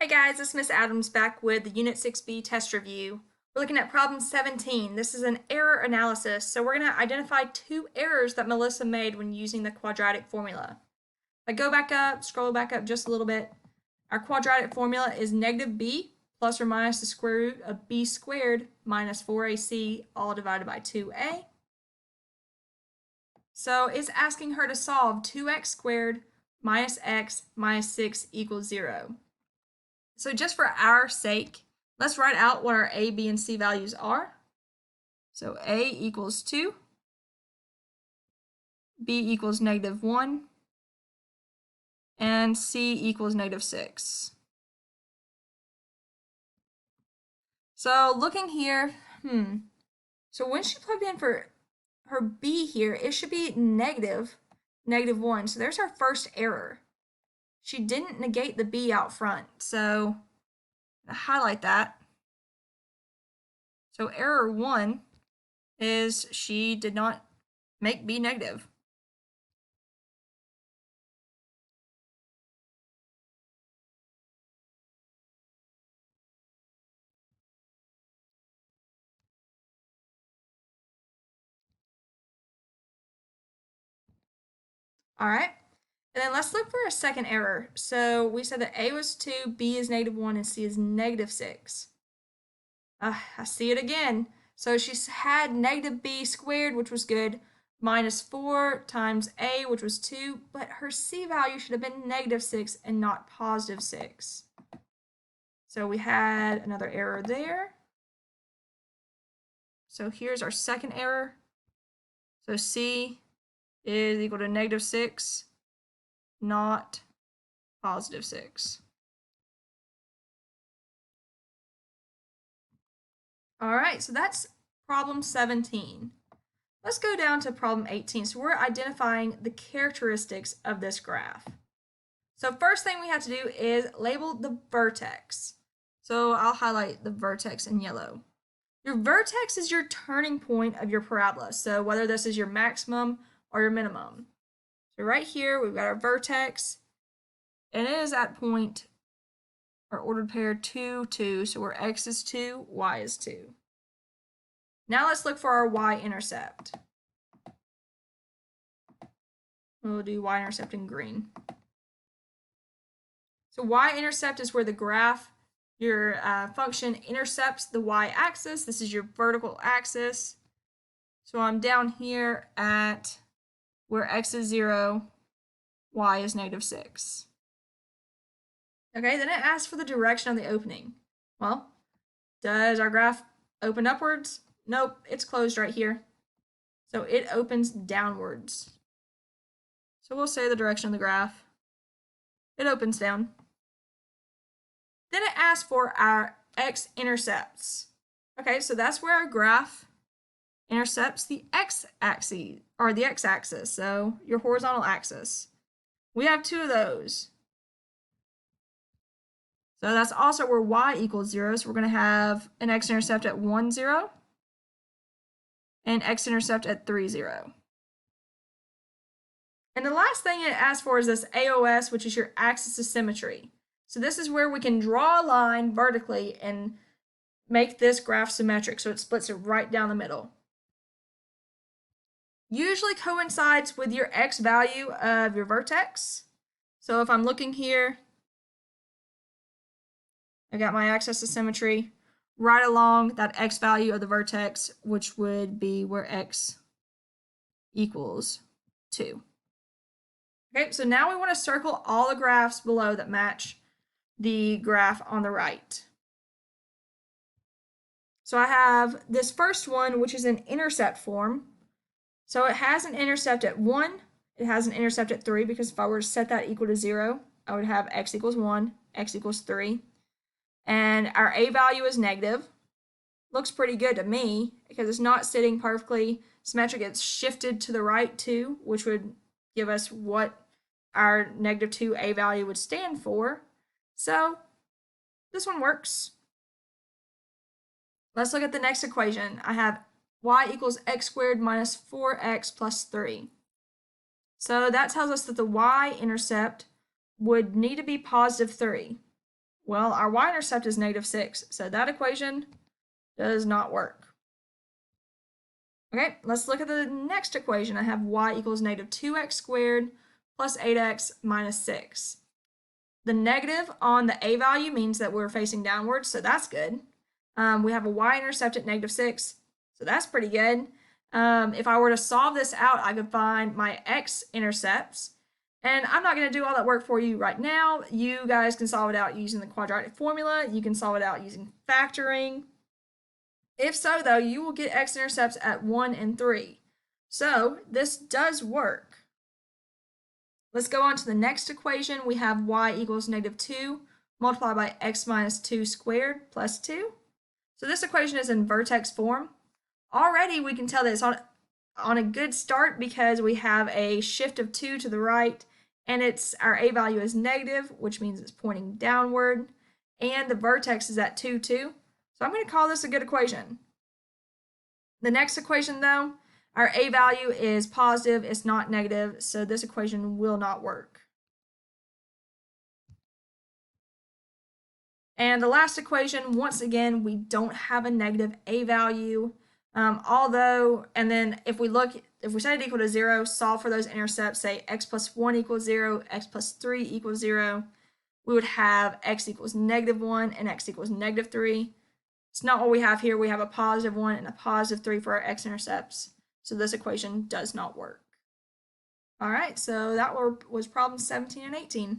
Hey guys, it's Miss Adams back with the Unit 6B test review. We're looking at problem 17. This is an error analysis, so we're going to identify two errors that Melissa made when using the quadratic formula. If I go back up, scroll back up just a little bit, our quadratic formula is negative b plus or minus the square root of b squared minus 4ac all divided by 2a. So it's asking her to solve 2x squared minus x minus 6 equals 0. So just for our sake, let's write out what our a, b, and c values are. So a equals 2, b equals negative 1, and c equals negative 6. So looking here, so when she plugged in for her b here, it should be negative 1. So there's our first error. She didn't negate the b out front, so I'm gonna highlight that. So error 1 is she did not make b negative. All right. And then let's look for a second error. So we said that a was 2, b is negative 1, and c is negative 6. I see it again. So she had negative b squared, which was good, minus 4 times a, which was 2, but her c value should have been negative 6 and not positive 6. So we had another error there. So here's our second error. So c is equal to negative 6, not positive 6. All right, so that's problem 17. Let's go down to problem 18. So we're identifying the characteristics of this graph. So first thing we have to do is label the vertex. So I'll highlight the vertex in yellow. Your vertex is your turning point of your parabola. So whether this is your maximum or your minimum. So right here, we've got our vertex, and it is at point, our ordered pair 2, 2, so where x is 2, y is 2. Now let's look for our y-intercept. We'll do y-intercept in green. So y-intercept is where the graph, your function intercepts the y-axis. This is your vertical axis. So I'm down here at where x is 0, y is negative 6. Okay, then it asks for the direction of the opening. Well, does our graph open upwards? Nope, it's closed right here. So it opens downwards. So we'll say the direction of the graph. It opens down. Then it asks for our x-intercepts. Okay, so that's where our graph intercepts the x-axis, or the x-axis, so your horizontal axis. We have two of those. So that's also where y equals 0. So we're going to have an x-intercept at 1, 0, and x-intercept at 3, 0. And the last thing it asks for is this AOS, which is your axis of symmetry. So this is where we can draw a line vertically and make this graph symmetric, so it splits it right down the middle. Usually coincides with your x value of your vertex. So if I'm looking here, I got my axis of symmetry right along that x value of the vertex, which would be where x equals 2. Okay, so now we want to circle all the graphs below that match the graph on the right. So I have this first one, which is an intercept form. So it has an intercept at 1, it has an intercept at 3, because if I were to set that equal to 0, I would have x equals 1, x equals 3. And our a value is negative. Looks pretty good to me, because it's not sitting perfectly symmetric. It's shifted to the right too, which would give us what our negative 2 a value would stand for. So this one works. Let's look at the next equation. I have y equals x squared minus 4x plus 3. So that tells us that the y-intercept would need to be positive 3. Well, our y-intercept is -6, so that equation does not work. Okay, let's look at the next equation. I have y equals -2x squared plus 8x minus 6. The negative on the a value means that we're facing downwards, so that's good. We have a y-intercept at -6, so that's pretty good. If I were to solve this out, I could find my x-intercepts. And I'm not going to do all that work for you right now. You guys can solve it out using the quadratic formula. You can solve it out using factoring. If so, though, you will get x-intercepts at 1 and 3. So this does work. Let's go on to the next equation. We have y equals -2 multiplied by x minus 2 squared plus 2. So this equation is in vertex form. Already we can tell that it's on a good start because we have a shift of 2 to the right, and our a value is negative, which means it's pointing downward, and the vertex is at 2, 2. So I'm going to call this a good equation. The next equation, though, our a value is positive, it's not negative, so this equation will not work. And the last equation, once again, we don't have a negative a value. And then if we set it equal to 0, solve for those intercepts, say x plus 1 equals 0, x plus 3 equals 0, we would have x equals -1 and x equals -3. It's not what we have here. We have a +1 and a +3 for our x-intercepts. So this equation does not work. All right, so that was problems 17 and 18.